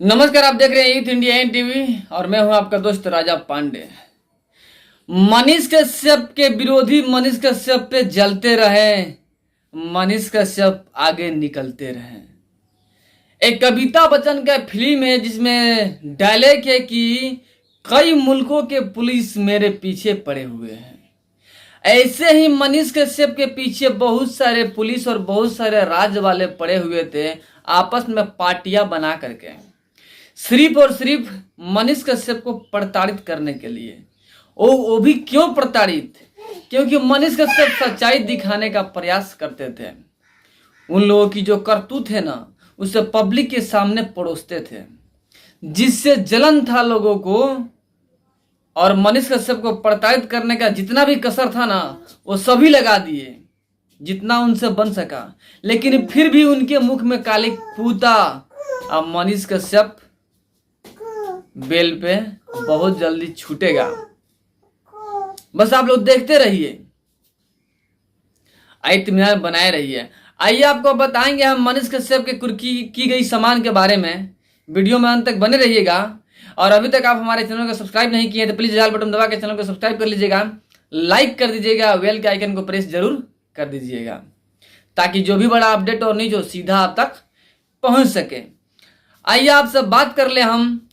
नमस्कार, आप देख रहे हैं यूथ इंडिया एन टीवी और मैं हूं आपका दोस्त राजा पांडे। मनीष कश्यप के विरोधी मनीष कश्यप पे जलते रहे, मनीष कश्यप आगे निकलते रहे। एक कविता बच्चन का फिल्म है जिसमें डायलॉग है कि कई मुल्कों के पुलिस मेरे पीछे पड़े हुए हैं। ऐसे ही मनीष कश्यप के पीछे बहुत सारे पुलिस और बहुत सारे राज्य वाले पड़े हुए थे, आपस में पार्टियां बना करके सिर्फ और सिर्फ मनीष कश्यप को प्रताड़ित करने के लिए। वो भी क्यों प्रताड़ित? क्योंकि मनीष कश्यप सच्चाई दिखाने का प्रयास करते थे। उन लोगों की जो करतूत है ना, उसे पब्लिक के सामने परोसते थे, जिससे जलन था लोगों को। और मनीष कश्यप को प्रताड़ित करने का जितना भी कसर था ना, वो सभी लगा दिए जितना उनसे बन सका। लेकिन फिर भी उनके मुख में काली पूता। अब मनीष कश्यप बेल पे बहुत जल्दी छूटेगा, बस आप लोग देखते रहिए, इत्मीनान बनाए रहिए। आइए आपको बताएंगे हम मनीष कश्यप के कुर्की की गई सामान के बारे में। वीडियो में अंत तक बने रहिएगा। और अभी तक आप हमारे चैनल को सब्सक्राइब नहीं किए तो प्लीज लाल बटन दबा के चैनल को सब्सक्राइब कर लीजिएगा, लाइक कर दीजिएगा, बेल के आइकन को प्रेस जरूर कर दीजिएगा, ताकि जो भी बड़ा अपडेट और न्यूज हो सीधा आप तक पहुंच सके। आइए आपसे बात कर ले हम।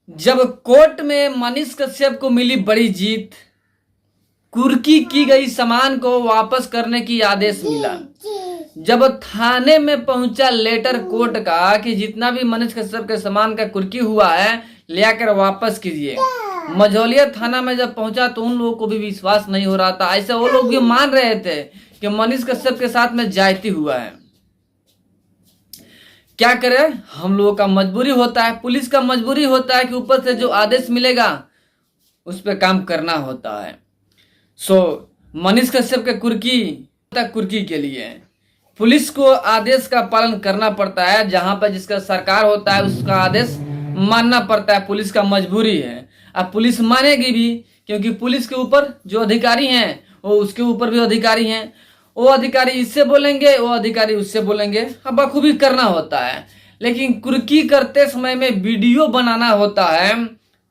जब कोर्ट में मनीष कश्यप को मिली बड़ी जीत, कुर्की की गई सामान को वापस करने की आदेश मिला। जब थाने में पहुंचा लेटर कोर्ट का कि जितना भी मनीष कश्यप के सामान का कुर्की हुआ है ले आकर वापस कीजिए। मझौलिया थाना में जब पहुंचा तो उन लोगों को भी विश्वास नहीं हो रहा था। ऐसे वो लोग भी मान रहे थे कि मनीष कश्यप के साथ में जायती हुआ है। क्या करें, हम लोगों का मजबूरी होता है, पुलिस का मजबूरी होता है कि ऊपर से जो आदेश मिलेगा उस पर काम करना होता है। मनीष कश्यप के कुर्की के लिए पुलिस को आदेश का पालन करना पड़ता है। जहां पर जिसका सरकार होता है उसका आदेश मानना पड़ता है, पुलिस का मजबूरी है। अब पुलिस मानेगी भी, क्योंकि पुलिस के ऊपर जो अधिकारी हैं वो उसके ऊपर भी अधिकारी हैं। वो अधिकारी इससे बोलेंगे, वो अधिकारी उससे बोलेंगे, अब बखूबी करना होता है। लेकिन कुर्की करते समय में वीडियो बनाना होता है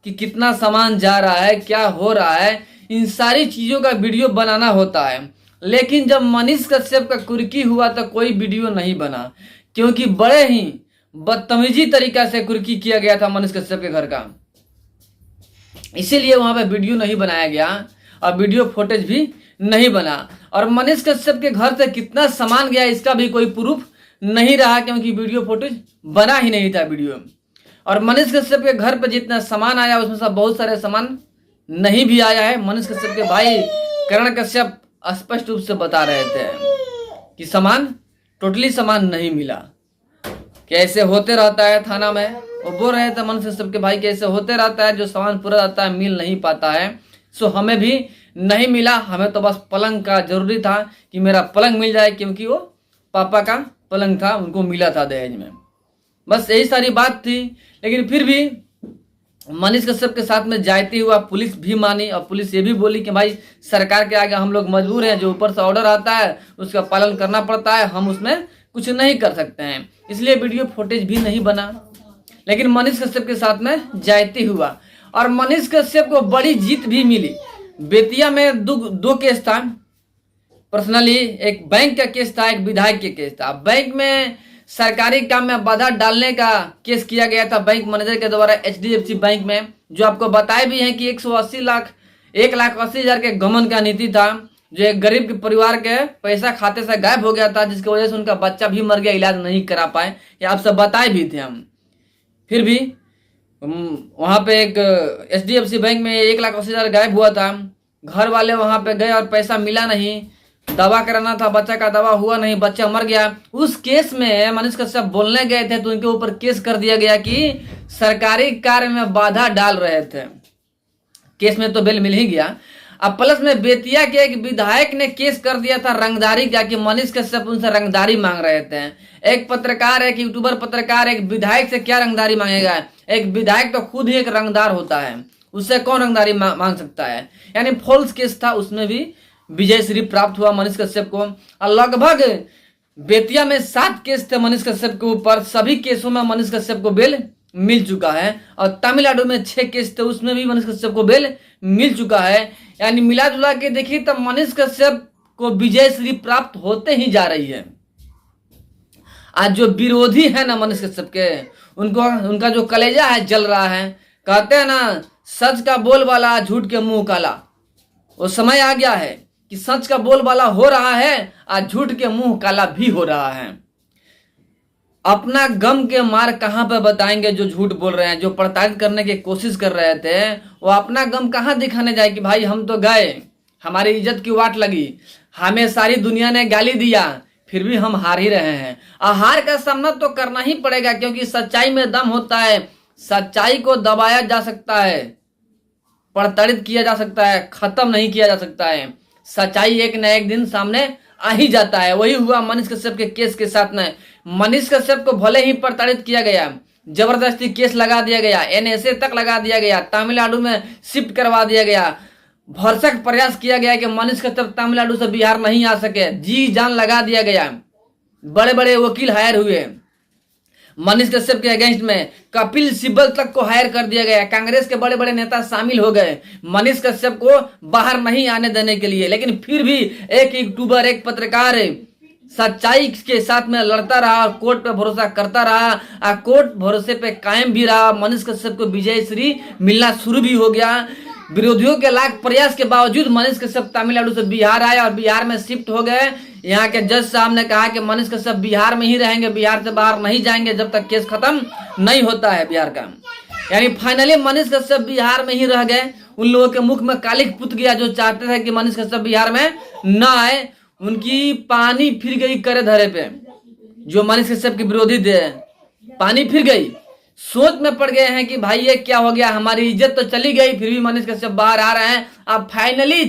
कि कितना सामान जा रहा है, क्या हो रहा है, इन सारी चीजों का वीडियो बनाना होता है। लेकिन जब मनीष कश्यप का कुर्की हुआ तो कोई वीडियो नहीं बना, क्योंकि बड़े ही बदतमीजी तरीका से कुर्की किया गया था मनीष कश्यप के घर का। इसीलिए वहां पे वीडियो नहीं बनाया गया और वीडियो फुटेज भी नहीं बना। और मनीष कश्यप के घर से कितना सामान गया इसका भी कोई प्रूफ नहीं रहा, क्योंकि वीडियो फुटेज बना ही नहीं था वीडियो। और मनीष कश्यप के घर पर जितना सामान आया उसमें से बहुत सारे सामान नहीं भी आया है। मनीष कश्यप के भाई करण कश्यप स्पष्ट रूप से बता रहे थे कि टोटली सामान नहीं मिला। कैसे होते रहता है थाना में, वो बोल रहे थे मनीष कश्यप के भाई कैसे होते रहता है, जो सामान पूरा रहता है मिल नहीं पाता है। हमें भी नहीं मिला, हमें तो बस पलंग का जरूरी था कि मेरा पलंग मिल जाए, क्योंकि वो पापा का पलंग था, उनको मिला था दहेज में। बस यही सारी बात थी। लेकिन फिर भी मनीष कश्यप के साथ में जायती हुआ, पुलिस भी मानी और पुलिस ये भी बोली कि भाई सरकार के आगे हम लोग मजबूर हैं, जो ऊपर से ऑर्डर आता है उसका पालन करना पड़ता है, हम उसमें कुछ नहीं कर सकते हैं। इसलिए वीडियो फुटेज भी नहीं बना। लेकिन मनीष कश्यप के साथ में जायती हुआ और मनीष कश्यप को बड़ी जीत भी मिली। बेतिया में दो केस था पर्सनली, एक बैंक का केस था, एक विधायक के केस था। बैंक में सरकारी काम में बाधा डालने का केस किया गया था बैंक मैनेजर के द्वारा HDFC बैंक में, जो आपको बताए भी हैं कि 1,80,000 के गमन का नीति था, जो एक गरीब के परिवार के पैसा खाते से गायब हो गया था, जिसकी वजह से उनका बच्चा भी मर गया, इलाज नहीं करा पाए। ये आप सब बताए भी थे हम। फिर भी वहां पे एक HDFC बैंक में 1,80,000 गायब हुआ था। घर वाले वहां पे गए और पैसा मिला नहीं, दवा कराना था, बच्चा का दवा हुआ नहीं, बच्चा मर गया। उस केस में मनीष कश्यप बोलने गए थे तो उनके ऊपर केस कर दिया गया कि सरकारी कार्य में बाधा डाल रहे थे। केस में तो बेल मिल ही गया। अब प्लस में बेतिया के एक विधायक ने केस कर दिया था रंगदारी का, कि मनीष कश्यप उनसे रंगदारी मांग रहे थे। एक पत्रकार, एक यूट्यूबर पत्रकार एक विधायक से क्या रंगदारी मांगेगा? एक विधायक तो खुद ही एक रंगदार होता है, उससे कौन रंगदारी मांग सकता है? यानी फॉल्स केस था, उसमें भी विजय श्री प्राप्त हुआ मनीष कश्यप को। और लगभग बेतिया में 7 केस थे मनीष कश्यप के ऊपर, सभी केसों में मनीष कश्यप को बेल मिल चुका है और तमिलनाडु में 6 केस थे, उसमें भी मनीष कश्यप को बेल मिल चुका है। यानी मिला जुला के देखिए तो मनीष कश्यप को विजय श्री प्राप्त होते ही जा रही है। आज जो विरोधी है ना मनीष कश्यप के, उनका जो कलेजा है जल रहा है। कहते हैं ना, सच का बोलबाला झूठ के मुंह काला। वो समय आ गया है कि सच का बोलबाला हो रहा है, आज झूठ के मुंह काला भी हो रहा है। अपना गम के मार कहां पे बताएंगे जो झूठ बोल रहे हैं, जो प्रताड़ित करने की कोशिश कर रहे थे, वो अपना गम कहां दिखाने जाए कि भाई हम तो गए, हमारी इज्जत की वाट लगी, हमें सारी दुनिया ने गाली दिया, फिर भी हम हार ही रहे हैं। हार का सामना तो करना ही पड़ेगा, क्योंकि सच्चाई में दम होता है। सच्चाई को दबाया जा सकता है, प्रताड़ित किया जा सकता है, खत्म नहीं किया जा सकता है। सच्चाई एक न एक दिन सामने आ ही जाता है। वही हुआ मनीष कश्यप के केस के साथ में। मनीष कश्यप को भले ही प्रताड़ित किया गया, जबरदस्ती केस लगा दिया गया, एनएसए तक लगा दिया गया, तमिलनाडु में शिफ्ट करवा दिया गया, भरसक प्रयास किया गया कि मनीष कश्यप तमिलनाडु से बिहार नहीं आ सके, जी जान लगा दिया गया, बड़े बड़े वकील हायर हुए मनीष कश्यप के अगेंस्ट में, कपिल सिब्बल तक को हायर कर दिया गया, कांग्रेस के बड़े बड़े नेता शामिल हो गए मनीष कश्यप को बाहर नहीं आने देने के लिए। लेकिन फिर भी एक यूट्यूबर, एक पत्रकार सच्चाई के साथ में लड़ता रहा और कोर्ट पे भरोसा करता रहा और कोर्ट भरोसे पे कायम भी रहा। मनीष कश्यप को विजय श्री मिलना शुरू भी हो गया। विरोधियों के लाख प्रयास के बावजूद मनीष कश्यप तमिलनाडु से बिहार आए और बिहार में शिफ्ट हो गए। यहाँ के जज साहब ने कहा कि मनीष कश्यप बिहार में ही रहेंगे, बिहार से बाहर नहीं जाएंगे जब तक केस खत्म नहीं होता है बिहार का। यानी फाइनली मनीष कश्यप बिहार में ही रह गए। उन लोगों के मुख में कालिक पुत गया जो चाहते थे कि मनीष कश्यप बिहार में न आए। उनकी पानी फिर गई करे धरे पे, जो मनीष कश्यप के विरोधी थे, पानी फिर गई। सोच में पड़ गए हैं कि भाई ये क्या हो गया, हमारी इज्जत तो चली गई, फिर भी मनीष कश्यप बाहर आ रहे हैं। अब फाइनली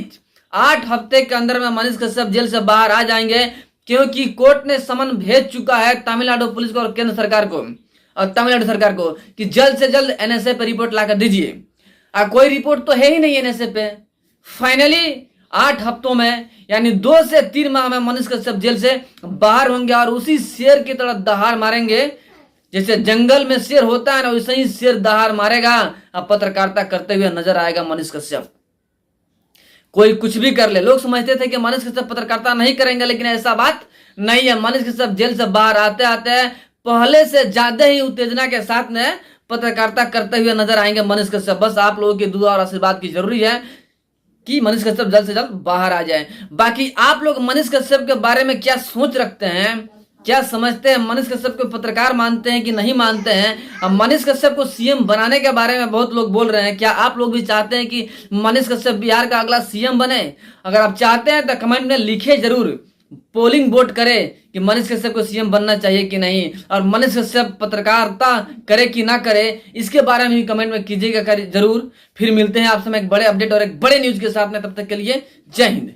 8 हफ्ते के अंदर में मनीष कश्यप जेल से बाहर आ जाएंगे, क्योंकि कोर्ट ने समन भेज चुका है तमिलनाडु पुलिस को और केंद्र सरकार को और तमिलनाडु सरकार को कि जल्द से जल्द एनएसए पे रिपोर्ट लाकर दीजिए। कोई रिपोर्ट तो है ही नहीं एनएसए पे। फाइनली 8 हफ्तों में यानी 2 से 3 माह में मनीष कश्यप जेल से बाहर होंगे और उसी शेर की तरह दहाड़ मारेंगे। जैसे जंगल में शेर होता है ना, वैसे ही शेर दहाड़ मारेगा। अब पत्रकारिता करते हुए नजर आएगा मनीष कश्यप। कोई कुछ भी कर ले, लोग समझते थे कि मनीष कश्यप पत्रकारिता नहीं करेंगे, लेकिन ऐसा बात नहीं है। मनीष कश्यप जेल से बाहर आते आते पहले से ज्यादा ही उत्तेजना के साथ में पत्रकारिता करते हुए नजर आएंगे मनीष कश्यप। बस आप लोगों की दुआ और आशीर्वाद की जरूरी है कि मनीष कश्यप जल्द से जल्द बाहर आ जाए। बाकी आप लोग मनीष कश्यप के बारे में क्या सोच रखते हैं, क्या समझते हैं? मनीष कश्यप को पत्रकार मानते हैं कि नहीं मानते हैं? अब मनीष कश्यप को सीएम बनाने के बारे में बहुत लोग बोल रहे हैं। क्या आप लोग भी चाहते हैं कि मनीष कश्यप बिहार का अगला सीएम बने? अगर आप चाहते हैं तो कमेंट में लिखिए जरूर, पोलिंग वोट करे कि मनीष कश्यप को सीएम बनना चाहिए कि नहीं, और मनीष कश्यप पत्रकारिता करे कि ना करे, इसके बारे में भी कमेंट में कीजिएगा जरूर। फिर मिलते हैं आपसे एक बड़े अपडेट और एक बड़े न्यूज के साथ में, तब तक के लिए जय हिंद।